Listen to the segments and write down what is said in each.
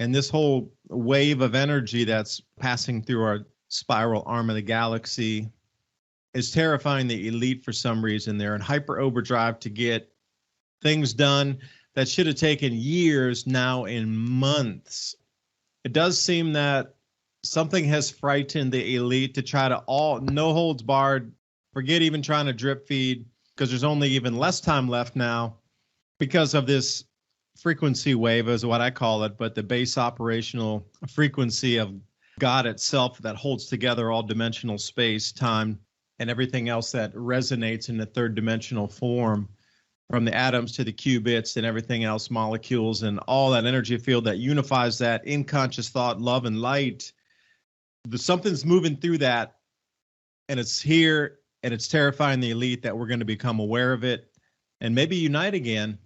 And this whole wave of energy that's passing through our spiral arm of the galaxy is terrifying the elite for some reason. They're in hyper overdrive to get things done that should have taken years, now in months. It does seem that something has frightened the elite to try to no holds barred, forget even trying to drip feed, because there's only even less time left now because of this frequency wave is what I call it, but the base operational frequency of God itself that holds together all dimensional space, time, and everything else that resonates in the third dimensional form, from the atoms to the qubits and everything else, molecules, and all that energy field that unifies that in conscious thought, love, and light. Something's moving through that, and it's here, and it's terrifying the elite that we're going to become aware of it and maybe unite again.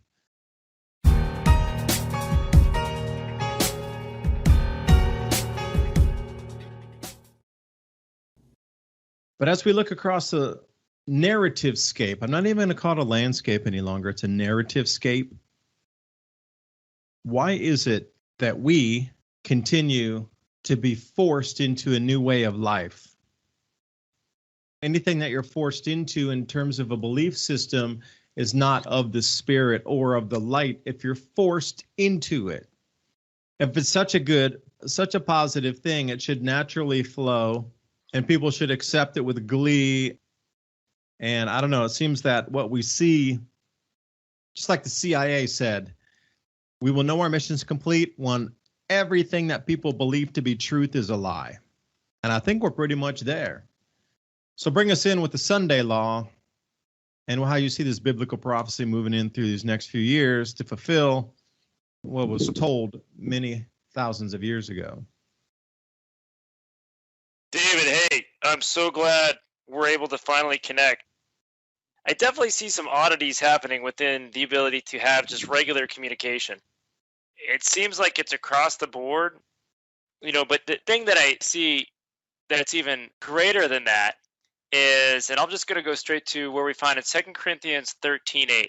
But as we look across the narrative scape, I'm not even going to call it a landscape any longer. It's a narrative scape. Why is it that we continue to be forced into a new way of life? Anything that you're forced into in terms of a belief system is not of the spirit or of the light if you're forced into it. If it's such a positive thing, it should naturally flow and people should accept it with glee. And I don't know, it seems that what we see, just like the CIA said, we will know our mission's complete when everything that people believe to be truth is a lie. And I think we're pretty much there. So bring us in with the Sunday law and how you see this biblical prophecy moving in through these next few years to fulfill what was told many thousands of years ago. David, hey, I'm so glad we're able to finally connect. I definitely see some oddities happening within the ability to have just regular communication. It seems like it's across the board, but the thing that I see that's even greater than that is, and I'm just going to go straight to where we find it, 2 Corinthians 13:8.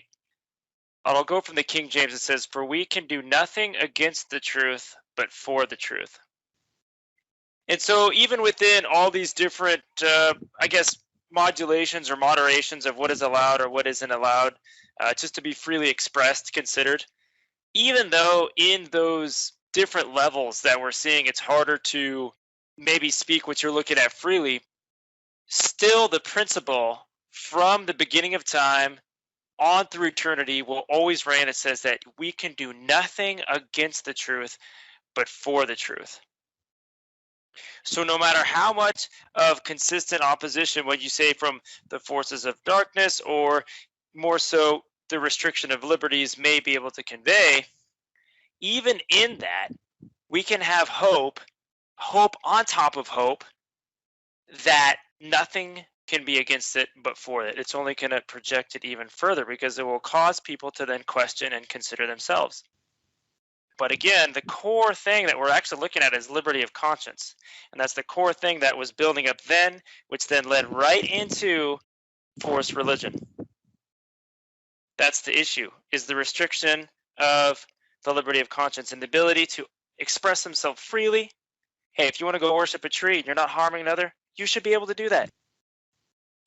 I'll go from the King James. It says, "For we can do nothing against the truth, but for the truth." And so even within all these different, modulations or moderations of what is allowed or what isn't allowed, just to be freely expressed, considered, even though in those different levels that we're seeing, it's harder to maybe speak what you're looking at freely, still the principle from the beginning of time on through eternity will always reign. It says that we can do nothing against the truth, but for the truth. So no matter how much of consistent opposition, what you say from the forces of darkness, or more so the restriction of liberties may be able to convey, even in that, we can have hope on top of hope, that nothing can be against it but for it. It's only going to project it even further, because it will cause people to then question and consider themselves. But again, the core thing that we're actually looking at is liberty of conscience. And that's the core thing that was building up then, which then led right into forced religion. That's the issue, is the restriction of the liberty of conscience and the ability to express himself freely. Hey, if you want to go worship a tree and you're not harming another, you should be able to do that.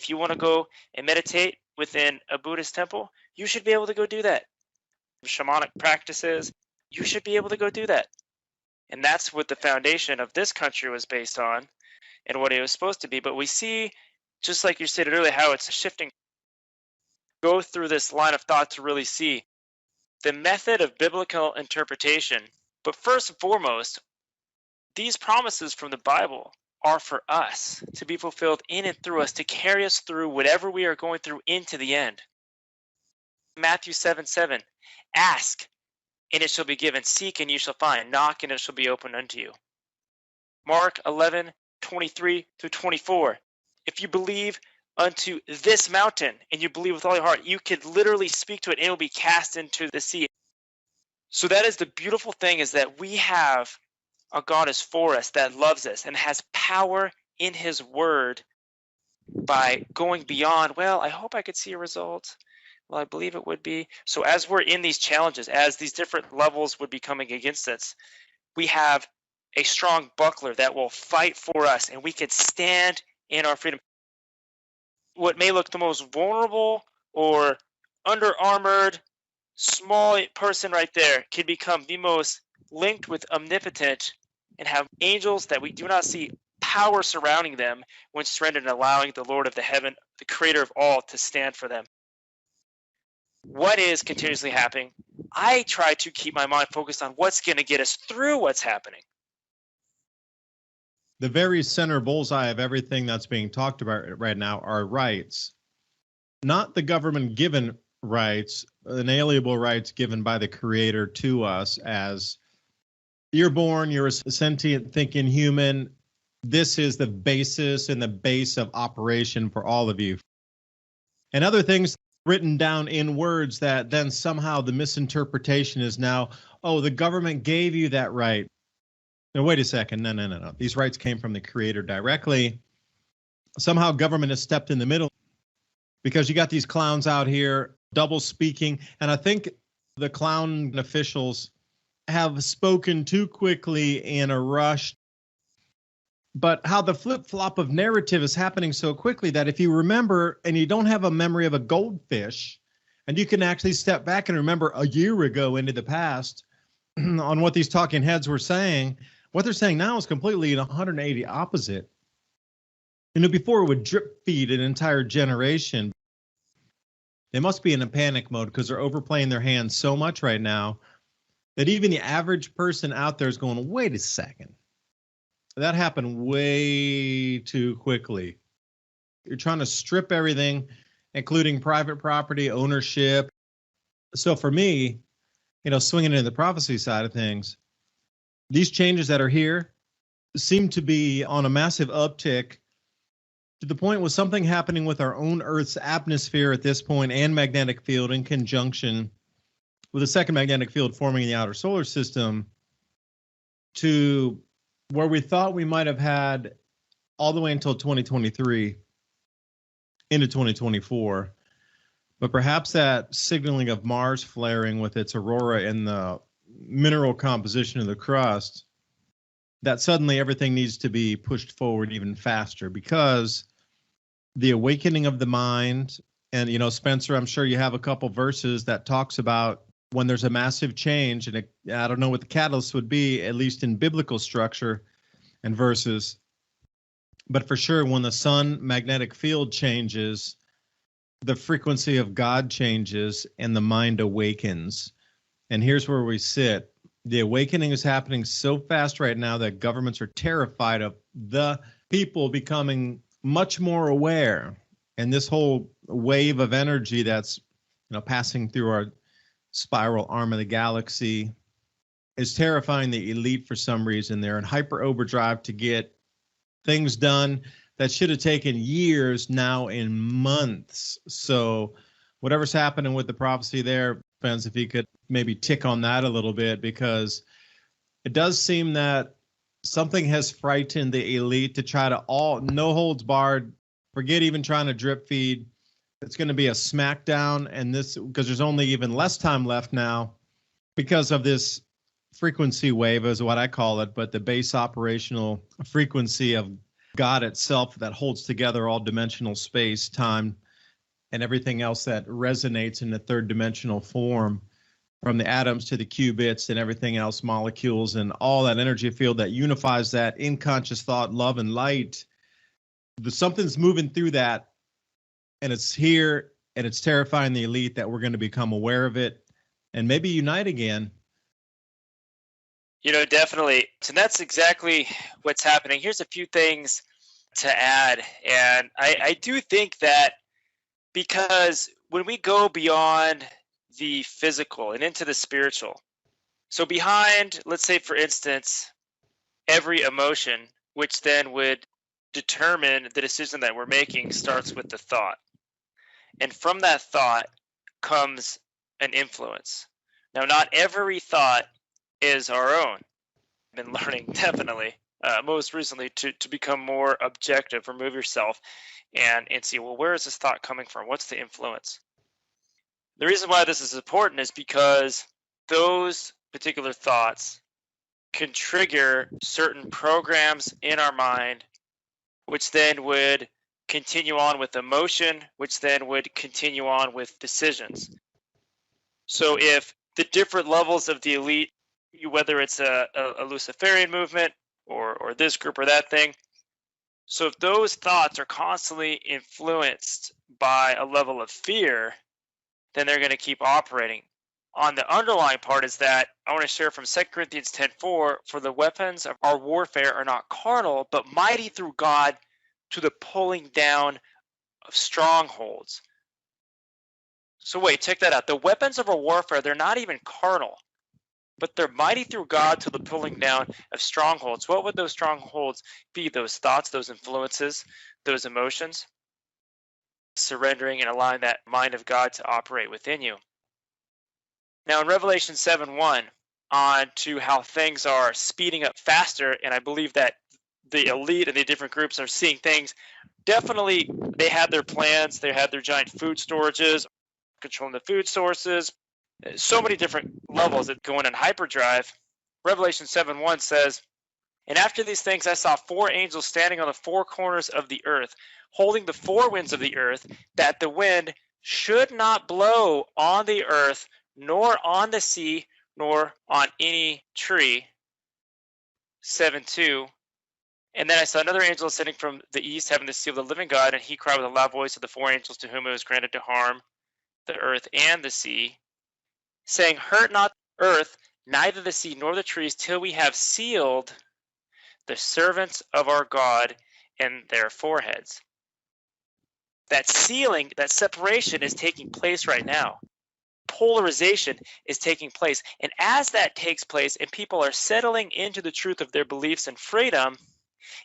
If you want to go and meditate within a Buddhist temple, you should be able to go do that. Shamanic practices, you should be able to go do that. And that's what the foundation of this country was based on and what it was supposed to be. But we see, just like you stated earlier, how it's shifting. Go through this line of thought to really see the method of biblical interpretation. But first and foremost, these promises from the Bible are for us to be fulfilled in and through us, to carry us through whatever we are going through into the end. Matthew 7:7, ask, and it shall be given. Seek, and you shall find. Knock, and it shall be opened unto you. Mark 11:23-24. If you believe unto this mountain, and you believe with all your heart, you could literally speak to it, and it will be cast into the sea. So that is the beautiful thing, is that we have a God is for us, that loves us, and has power in his word by going beyond, well, I hope I could see a result. Well, I believe it would be. So as we're in these challenges, as these different levels would be coming against us, we have a strong buckler that will fight for us, and we can stand in our freedom. What may look the most vulnerable or under-armored, small person right there can become the most linked with omnipotent and have angels that we do not see power surrounding them when surrendered and allowing the Lord of the heaven, the creator of all, to stand for them. What is continuously happening? I try to keep my mind focused on what's going to get us through what's happening. The very center bullseye of everything that's being talked about right now are rights, not the government given rights, inalienable rights given by the creator to us as you're born, you're a sentient thinking human. This is the basis and the base of operation for all of you. And other things written down in words that then somehow the misinterpretation is now, oh, the government gave you that right. No, wait a second. No. These rights came from the creator directly. Somehow government has stepped in the middle because you got these clowns out here double speaking. And I think the clown officials have spoken too quickly in a rush. But how the flip-flop of narrative is happening so quickly that if you remember and you don't have a memory of a goldfish, and you can actually step back and remember a year ago into the past on what these talking heads were saying, what they're saying now is completely 180 opposite. Before it would drip feed an entire generation. They must be in a panic mode because they're overplaying their hands so much right now that even the average person out there is going, wait a second. That happened way too quickly. You're trying to strip everything, including private property, ownership. So for me, swinging into the prophecy side of things, these changes that are here seem to be on a massive uptick to the point with something happening with our own Earth's atmosphere at this point and magnetic field in conjunction with a second magnetic field forming in the outer solar system to where we thought we might have had all the way until 2023 into 2024. But perhaps that signaling of Mars flaring with its aurora and the mineral composition of the crust, that suddenly everything needs to be pushed forward even faster because the awakening of the mind, and, Spencer, I'm sure you have a couple verses that talks about when there's a massive change, and I don't know what the catalyst would be, at least in biblical structure and verses, but for sure when the sun magnetic field changes, the frequency of God changes and the mind awakens. And here's where we sit. The awakening is happening so fast right now that governments are terrified of the people becoming much more aware. And this whole wave of energy that's passing through our spiral arm of the galaxy is terrifying the elite for some reason. They're in hyper overdrive to get things done that should have taken years, now in months. So whatever's happening with the prophecy there, Spence, if you could maybe tick on that a little bit, because it does seem that something has frightened the elite to try to no holds barred, forget even trying to drip feed. It's going to be a smackdown, and this because there's only even less time left now because of this frequency wave is what I call it, but the base operational frequency of God itself that holds together all dimensional space, time, and everything else that resonates in the third dimensional form, from the atoms to the qubits and everything else, molecules, and all that energy field that unifies that in conscious thought, love, and light. Something's moving through that, and it's here, and it's terrifying the elite that we're going to become aware of it and maybe unite again. Definitely. And that's exactly what's happening. Here's a few things to add. And I do think that because when we go beyond the physical and into the spiritual, so behind, let's say, for instance, every emotion, which then would determine the decision that we're making, starts with the thought. And from that thought comes an influence. Now, not every thought is our own. I've been learning definitely most recently to become more objective, remove yourself and see, well, where is this thought coming from? What's the influence? The reason why this is important is because those particular thoughts can trigger certain programs in our mind, which then would continue on with emotion, which then would continue on with decisions. So if the different levels of the elite, whether it's a Luciferian movement or this group or that thing, so if those thoughts are constantly influenced by a level of fear, then they're going to keep operating. On the underlying part is that I want to share from 2 Corinthians 10:4, for the weapons of our warfare are not carnal, but mighty through God to the pulling down of strongholds. So wait, check that out. The weapons of our warfare, they're not even carnal, but they're mighty through God to the pulling down of strongholds. What would those strongholds be? Those thoughts, those influences, those emotions? Surrendering and allowing that mind of God to operate within you. Now in Revelation 7:1, on to how things are speeding up faster, and I believe that the elite and the different groups are seeing things. Definitely, they had their plans. They had their giant food storages, controlling the food sources. So many different levels that go in hyperdrive. Revelation 7:1 says, and after these things I saw 4 angels standing on the 4 corners of the earth, holding the 4 winds of the earth, that the wind should not blow on the earth, nor on the sea, nor on any tree. 7:2. And then I saw another angel ascending from the east, having the seal of the living God, and he cried with a loud voice to the 4 angels to whom it was granted to harm the earth and the sea, saying, hurt not the earth, neither the sea nor the trees, till we have sealed the servants of our God in their foreheads. That sealing, that separation is taking place right now. Polarization is taking place. And as that takes place and people are settling into the truth of their beliefs and freedom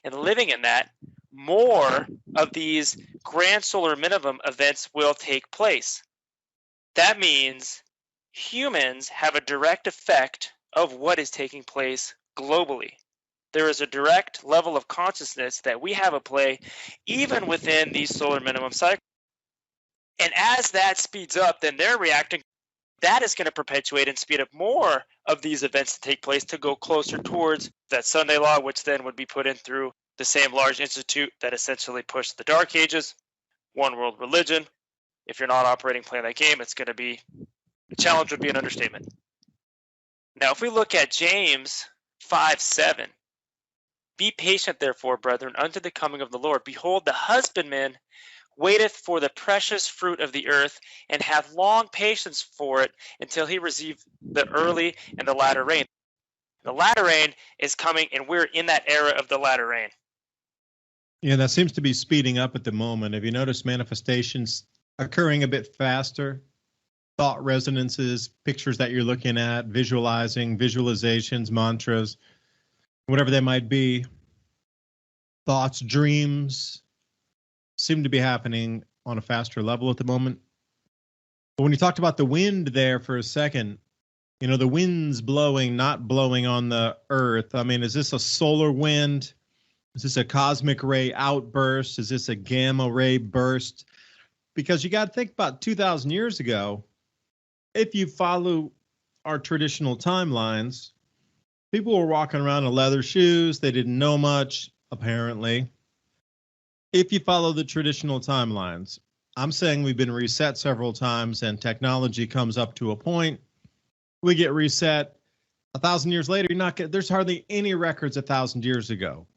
and living in that, more of these grand solar minimum events will take place. That means humans have a direct effect of what is taking place globally. There is a direct level of consciousness that we have a play even within these solar minimum cycles. And as that speeds up, then they're reacting. That is going to perpetuate and speed up more of these events to take place to go closer towards that Sunday law, which then would be put in through the same large institute that essentially pushed the Dark Ages, one world religion. If you're not operating playing that game, it's going to be, the challenge would be an understatement. Now, if we look at James 5:7, be patient, therefore, brethren, unto the coming of the Lord. Behold, the husbandman waiteth for the precious fruit of the earth, and hath long patience for it until he receive the early and the latter rain. The latter rain is coming, and we're in that era of the latter rain. Yeah, that seems to be speeding up at the moment. Have you noticed manifestations occurring a bit faster? Thought resonances, pictures that you're looking at, visualizing, visualizations, mantras, whatever they might be. Thoughts, dreams seem to be happening on a faster level at the moment. But when you talked about the wind there for a second, you know, the wind's blowing, not blowing on the earth. I mean, is this a solar wind? Is this a cosmic ray outburst? Is this a gamma ray burst? Because you got to think about 2,000 years ago, if you follow our traditional timelines, people were walking around in leather shoes. They didn't know much, apparently. If you follow the traditional timelines, I'm saying we've been reset several times and technology comes up to a point. We get reset 1,000 years later. There's hardly any records 1,000 years ago.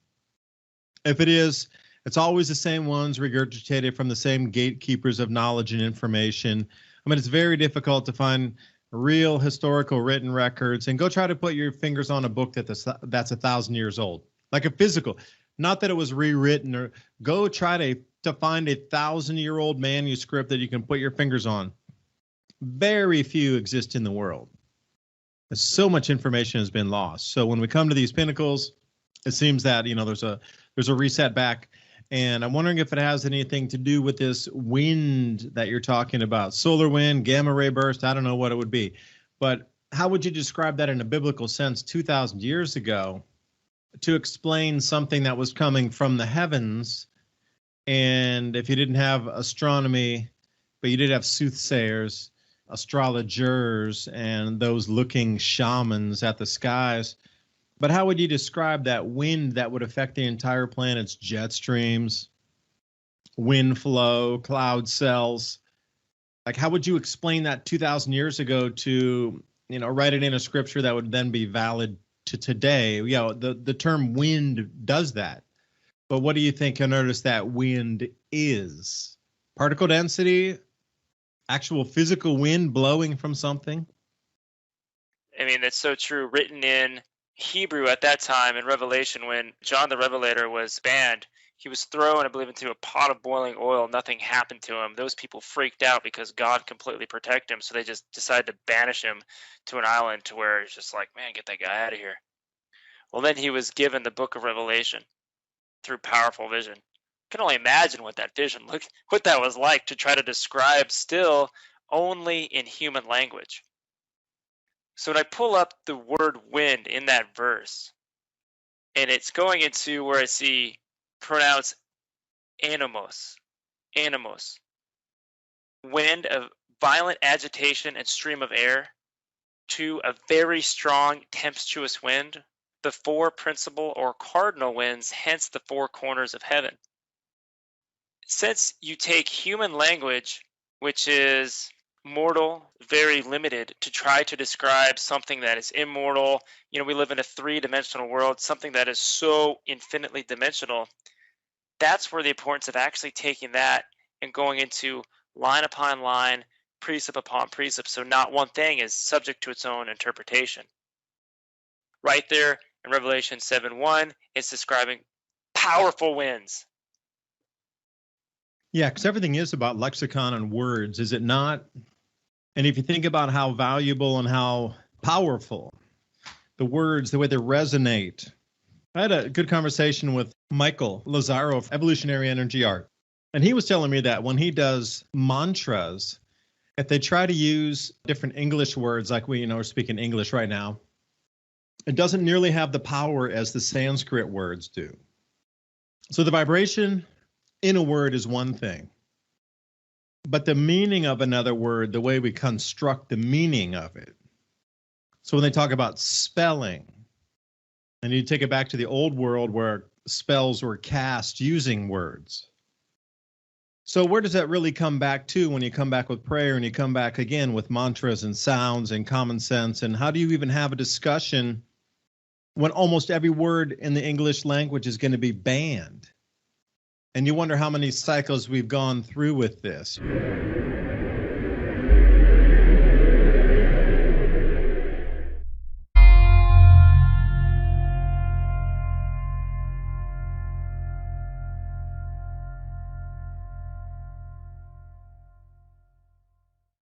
If it is, it's always the same ones regurgitated from the same gatekeepers of knowledge and information. I mean, it's very difficult to find real historical written records, and go try to put your fingers on a book that's 1,000 years old, like a physical. Not that it was rewritten, or go try to find a 1,000-year-old manuscript that you can put your fingers on. Very few exist in the world. So much information has been lost. So when we come to these pinnacles, it seems that, you know, there's a reset back. And I'm wondering if it has anything to do with this wind that you're talking about. Solar wind, gamma ray burst, I don't know what it would be. But how would you describe that in a biblical sense 2,000 years ago to explain something that was coming from the heavens? And if you didn't have astronomy, but you did have soothsayers, astrologers, and those looking shamans at the skies, But how would you describe that wind that would affect the entire planet's jet streams, wind flow, cloud cells? Like, how would you explain that 2,000 years ago to, write it in a scripture that would then be valid to today? The term wind does that. But what do you think, notice that wind is? Particle density, actual physical wind blowing from something? I mean, that's so true. Written in Hebrew at that time in Revelation, when John the Revelator was banned, he was thrown, I believe, into a pot of boiling oil. Nothing happened to him. Those people freaked out because God completely protected him, so they just decided to banish him to an island to where it's just like, man, get that guy out of here. Well, then he was given the book of Revelation through powerful vision. I can only imagine what that vision looked, what that was like to try to describe still only in human language. So when I pull up the word wind in that verse, and it's going into where I see pronounced animos, wind of violent agitation and stream of air, to a very strong tempestuous wind, the four principal or cardinal winds, hence the four corners of heaven. Since you take human language, which is mortal, very limited, to try to describe something that is immortal, we live in a three-dimensional world, something that is so infinitely dimensional, that's where the importance of actually taking that and going into line upon line, precept upon precept, so not one thing is subject to its own interpretation. Right there in Revelation 7:1, it's describing powerful winds. Yeah, because everything is about lexicon and words, is it not? And if you think about how valuable and how powerful the words, the way they resonate. I had a good conversation with Michael Lazaro of Evolutionary Energy Art. And he was telling me that when he does mantras, if they try to use different English words, like we are speaking English right now, it doesn't nearly have the power as the Sanskrit words do. So the vibration in a word is one thing, but the meaning of another word, the way we construct the meaning of it. So when they talk about spelling, and you take it back to the old world where spells were cast using words. So where does that really come back to when you come back with prayer and you come back again with mantras and sounds and common sense? And how do you even have a discussion when almost every word in the English language is going to be banned? And you wonder how many cycles we've gone through with this.